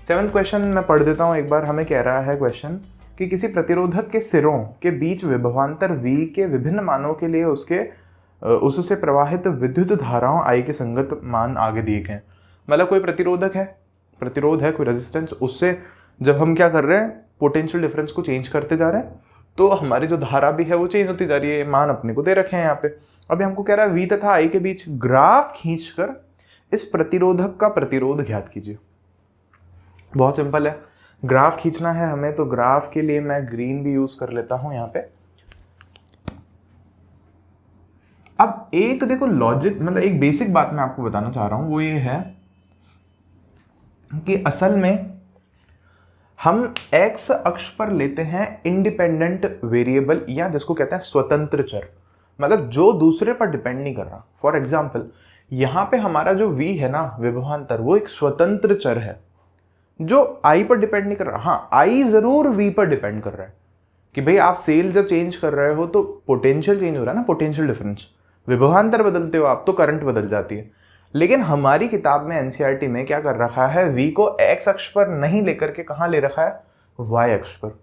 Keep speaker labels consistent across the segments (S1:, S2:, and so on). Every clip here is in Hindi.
S1: 7th क्वेश्चन मैं पढ़ देता हूँ एक बार। हमें कह रहा है क्वेश्चन कि किसी प्रतिरोधक के सिरों के बीच विभवांतर V के विभिन्न मानों के लिए उससे प्रवाहित विद्युत धाराओं I के संगत मान आगे दिए गए। मतलब कोई प्रतिरोध है कोई रेजिस्टेंस, उससे जब हम क्या कर रहे हैं पोटेंशियल डिफरेंस को चेंज करते जा रहे हैं तो हमारी जो धारा भी है वो चेंज होती जा रही है। मान अपने को दे रखे हैं यहाँ पे। अभी हमको कह रहा है V तथा I के बीच ग्राफ खींचकर इस प्रतिरोधक का प्रतिरोध ज्ञात कीजिए। बहुत सिंपल है, ग्राफ खींचना है हमें, तो ग्राफ के लिए मैं ग्रीन भी यूज कर लेता हूं यहाँ पे। अब एक देखो लॉजिक, मतलब एक बेसिक बात मैं आपको बताना चाह रहा हूं, वो ये है कि असल में हम x अक्ष पर लेते हैं इंडिपेंडेंट वेरिएबल, या जिसको कहते हैं स्वतंत्र चर, मतलब जो दूसरे पर डिपेंड नहीं कर रहा। फॉर एग्जाम्पल यहां पे हमारा जो v है ना विभवांतर, वो एक स्वतंत्र चर है जो I पर डिपेंड नहीं कर रहा। हाँ, I जरूर V पर डिपेंड कर रहा है कि भाई आप सेल जब चेंज कर रहे हो तो पोटेंशियल चेंज हो रहा है ना, पोटेंशियल डिफरेंस। विभवांतर बदलते हो आप तो करंट बदल जाती है। लेकिन हमारी किताब में एनसीईआरटी में क्या कर रखा है, V को x अक्ष पर नहीं लेकर के कहां ले रखा है, y अक्ष पर।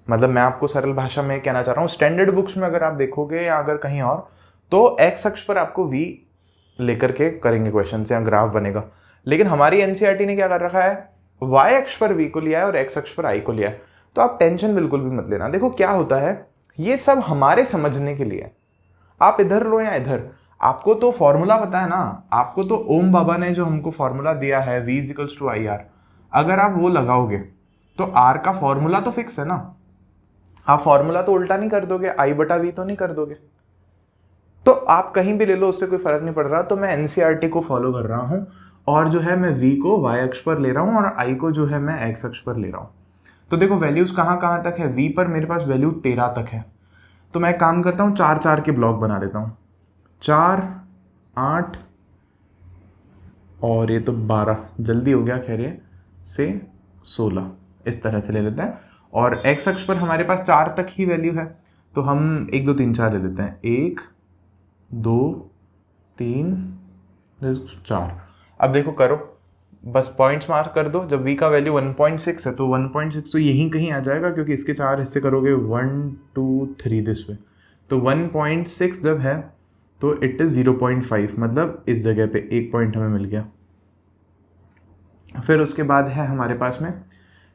S1: मतलब मैं आपको सरल भाषा में कहना चाह रहा हूं, स्टैंडर्ड बुक्स में अगर आप देखोगे या अगर कहीं और, तो x अक्ष पर आपको V लेकर के करेंगे क्वेश्चन या ग्राफ बनेगा। लेकिन हमारी एनसीईआरटी ने क्या कर रखा है, y अक्ष पर v को लिया है और x अक्ष पर I को लिया है। तो आप टेंशन बिल्कुल भी मत लेना। देखो क्या होता है, ये सब हमारे समझने के लिए। आप इधर लो या इधर, आपको तो फॉर्मूला पता है ना, आपको तो ओम बाबा ने जो हमको फॉर्मूला दिया है v इक्वल्स टू IR, अगर आप वो लगाओगे तो R का फॉर्मूला तो फिक्स है ना। आप फॉर्मूला तो उल्टा नहीं कर दोगे, I बटा V तो नहीं कर दोगे। तो आप कहीं भी ले लो, उससे कोई फर्क नहीं पड़ रहा। तो मैं एनसीईआरटी को फॉलो कर रहा हूं और जो है मैं V को y अक्ष पर ले रहा हूं और I को जो है मैं x अक्ष पर ले रहा हूं। तो देखो वैल्यूज कहां कहां तक है, V पर मेरे पास वैल्यू 13 तक है। तो मैं काम करता हूं 4-4 के ब्लॉक बना देता हूं, 4, 8 और ये तो 12, जल्दी हो गया खैर, ये से 16 इस तरह से ले लेते हैं। और x अक्ष पर हमारे पास 4 तक ही वैल्यू है, तो हम 1 2 3 4 ले लेते हैं, 1 2 3 4। अब देखो करो, बस पॉइंट्स मार्क कर दो। जब v का वैल्यू 1.6 है तो 1.6 तो यहीं कहीं आ जाएगा, क्योंकि इसके 4 हिस्से करोगे 1 2 3 दिस वे। तो 1.6 जब है तो इट इज 0.5, मतलब इस जगह पे एक पॉइंट हमें मिल गया। फिर उसके बाद है हमारे पास में,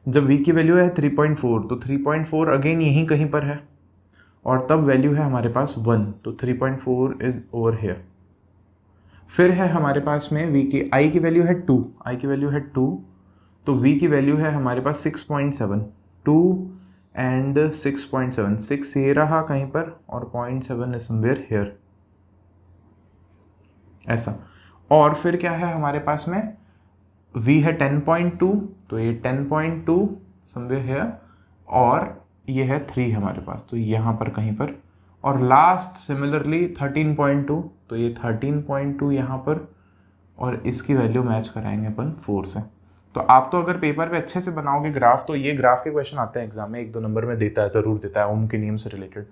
S1: जब v की वैल्यू है 3.4 तो 3.4 अगेन यहीं कहीं पर है, और तब वैल्यू है हमारे पास 1, तो 3.4 इज ओवर हेयर। फिर है हमारे पास में v की I की वैल्यू है 2, I की वैल्यू है 2, तो v की वैल्यू है हमारे पास 6.7, 2 एंड 6.7, 6 ये रहा कहीं पर और 0.7 इज समवेयर हेयर, ऐसा। और फिर क्या है हमारे पास में, v है 10.2 तो ये 10.2 समवेयर हेयर, और ये है 3 हमारे पास, तो यहाँ पर कहीं पर। और लास्ट सिमिलरली 13.2 तो ये 13.2 यहाँ पर, और इसकी वैल्यू मैच कराएंगे अपन 4 से। तो आप तो अगर पेपर पे अच्छे से बनाओगे ग्राफ, तो ये ग्राफ के क्वेश्चन आते हैं एग्जाम में, 1-2 नंबर में देता है, ज़रूर देता है, ओम के नियम से रिलेटेड।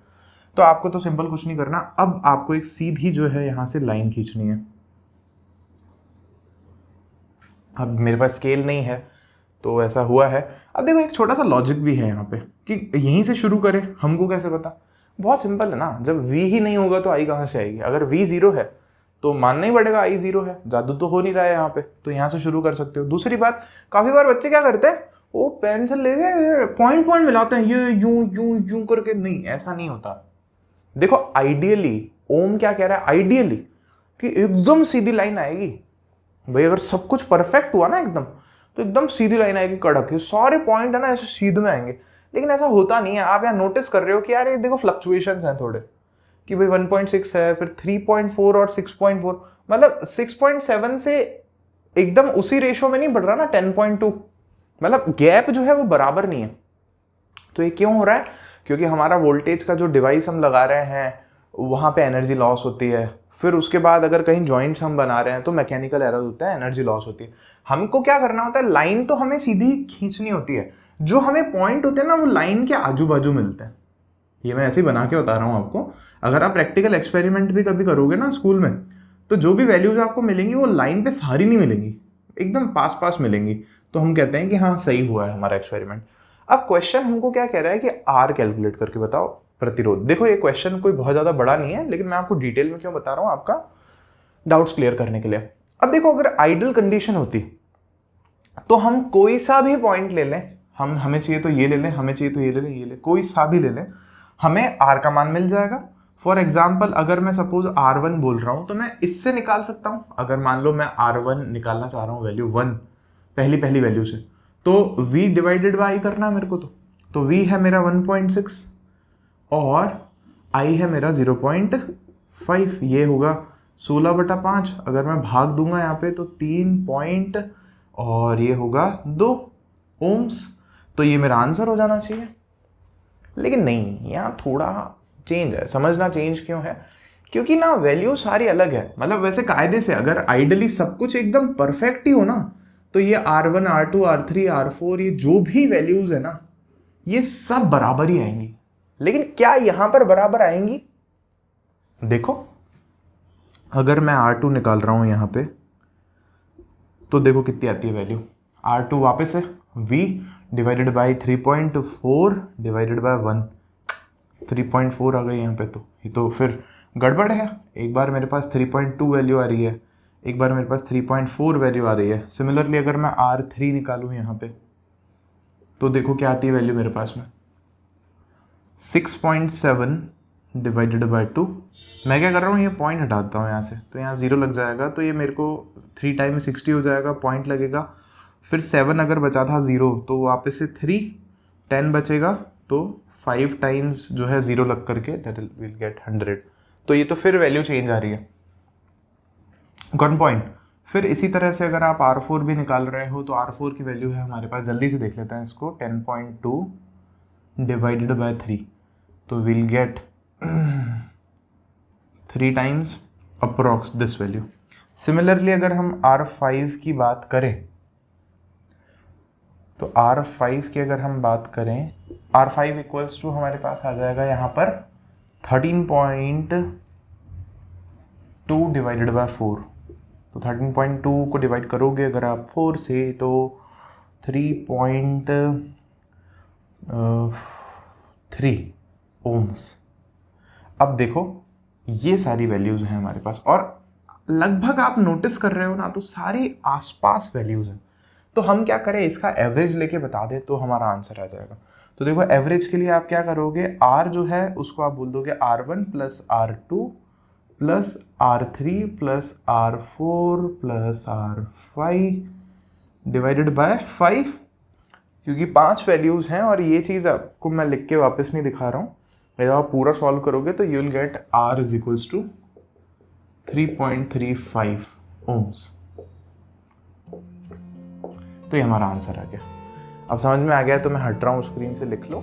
S1: तो आपको तो सिंपल कुछ नहीं करना, अब आपको एक सीधी जो है यहाँ से लाइन खींचनी है। अब मेरे पास स्केल नहीं है तो ऐसा हुआ है। अब देखो एक छोटा सा लॉजिक भी है यहाँ पे कि यहीं से शुरू करें, हमको कैसे पता। बहुत सिंपल है ना, जब v ही नहीं होगा तो i कहाँ से आएगी। अगर v 0 है तो मानना ही पड़ेगा i 0 है, जादू तो हो नहीं रहा है यहाँ पे, तो यहाँ से शुरू कर सकते हो। दूसरी बात, काफी बार बच्चे क्या करते हैं, वो पेंसिल लेके पॉइंट पॉइंट मिलाते हैं, ये यूं यूं यूं करके। नहीं, ऐसा नहीं होता। देखो आइडियली ओम क्या कह रहा है, आइडियली कि एकदम सीधी लाइन आएगी। भाई अगर सब कुछ परफेक्ट हुआ ना एकदम, तो एकदम सीधी लाइन आएगी, कड़क, सारे पॉइंट है ना ऐसे सीधे में आएंगे। लेकिन ऐसा होता नहीं है। आप यहाँ नोटिस कर रहे हो कि यार ये देखो फ्लक्चुएशंस हैं थोड़े, कि भाई 1.6 है, फिर 3.4 और 6.4, मतलब 6.7 से एकदम उसी रेशो में नहीं बढ़ रहा ना 10.2, मतलब गैप जो है वो बराबर नहीं है। तो ये क्यों हो रहा है, क्योंकि हमारा वोल्टेज का जो डिवाइस हम लगा रहे हैं वहाँ पे एनर्जी लॉस होती है। फिर उसके बाद अगर कहीं जॉइंट्स हम बना रहे हैं तो मैकेनिकल एरर होता है, एनर्जी लॉस होती है। हमको क्या करना होता है, लाइन तो हमें सीधी खींचनी होती है, जो हमें पॉइंट होते हैं ना वो लाइन के आजू बाजू मिलते हैं। ये मैं ऐसे ही बना के बता रहा हूँ आपको। अगर आप प्रैक्टिकल एक्सपेरिमेंट भी कभी करोगे ना स्कूल में, तो जो भी वैल्यूज आपको मिलेंगी वो लाइन पे सारी नहीं मिलेंगी, एकदम पास पास मिलेंगी। तो हम कहते हैं कि हाँ सही हुआ है हमारा एक्सपेरिमेंट। अब क्वेश्चन हमको क्या कह रहा है कि आर कैलकुलेट करके बताओ प्रतिरोध। देखो ये क्वेश्चन कोई बहुत ज़्यादा बड़ा नहीं है, लेकिन मैं आपको डिटेल में क्यों बता रहा हूँ, आपका डाउट्स क्लियर करने के लिए। अब देखो अगर आइडल कंडीशन होती तो हम कोई सा भी पॉइंट ले लें, हमें चाहिए तो ये ले लें, हमें चाहिए तो ये ले लें, ये ले, कोई सा भी ले लें, हमें आर का मान मिल जाएगा। फॉर एग्जाम्पल अगर मैं सपोज R1 बोल रहा हूं तो मैं इससे निकाल सकता हूं। अगर मान लो मैं R1 निकालना चाह रहा हूं वैल्यू 1 पहली वैल्यू से, तो V डिवाइडेड बाई I करना है मेरे को। तो V है मेरा 1.6 और I है मेरा 0.5, ये होगा 16/5। अगर मैं भाग दूंगा यहाँ पे तो 3 पॉइंट और ये होगा 2 ओम्स। तो ये मेरा आंसर हो जाना चाहिए। लेकिन नहीं, यहाँ थोड़ा चेंज है। समझना चेंज क्यों है, क्योंकि ना वैल्यू सारी अलग है। मतलब वैसे कायदे से अगर आइडली सब कुछ एकदम परफेक्ट ही हो ना, तो ये R1 R2 R3 R4 ये जो भी वैल्यूज है ना, ये सब बराबर ही आएंगी। लेकिन क्या यहां पर बराबर आएंगी? देखो अगर मैं R2 निकाल रहा हूं यहां पे, तो देखो कितनी आती है वैल्यू। R2 वापस है V divided by 3.4 divided by 1, 3.4 आ गई यहाँ पे। तो ये तो फिर गड़बड़ है। एक बार मेरे पास 3.2 वैल्यू आ रही है, एक बार मेरे पास 3.4 वैल्यू आ रही है। सिमिलरली अगर मैं R3 निकालूँ यहाँ पे, तो देखो क्या आती है वैल्यू मेरे पास में, 6.7 डिवाइडेड बाई 2। मैं क्या कर रहा हूँ, ये पॉइंट हटाता हूँ यहाँ से, तो यहाँ 0 लग जाएगा। तो ये मेरे को 3 टाइम्स 60 हो जाएगा, पॉइंट लगेगा। फिर 7 अगर बचा था 0, तो वापस से 3, 10 बचेगा, तो 5 टाइम्स जो है 0 लग करके दैट विल गेट 100। तो ये तो फिर वैल्यू चेंज आ रही है। Got point. फिर इसी तरह से अगर आप R4 भी निकाल रहे हो, तो R4 की वैल्यू है हमारे पास, जल्दी से देख लेते हैं इसको, 10.2 डिवाइडेड बाय 3, तो will get 3 times approx this value. Similarly अगर हम R5 की बात करें, तो R5 की अगर हम बात करें, R5 इक्वल्स टू हमारे पास आ जाएगा यहाँ पर 13.2 डिवाइडेड बाय 4। तो 13.2 को डिवाइड करोगे अगर आप 4 से, तो 3.3 ओम्स। अब देखो ये सारी वैल्यूज हैं हमारे पास, और लगभग आप नोटिस कर रहे हो ना, तो सारी आसपास वैल्यूज हैं। तो हम क्या करें, इसका एवरेज लेके बता दे तो हमारा आंसर आ जाएगा। तो देखो एवरेज के लिए आप क्या करोगे, R जो है उसको आप बोल दोगे R1 plus R2 plus R3 plus R4 plus R5 divided by 5, क्योंकि 5 वैल्यूज हैं। और ये चीज़ आपको मैं लिख के वापस नहीं दिखा रहा हूँ, जब आप पूरा सॉल्व करोगे तो you will get R is equals to 3.35 ohms. तो ये हमारा आंसर आ गया। अब समझ में आ गया तो मैं हट रहा हूँ स्क्रीन से, लिख लो।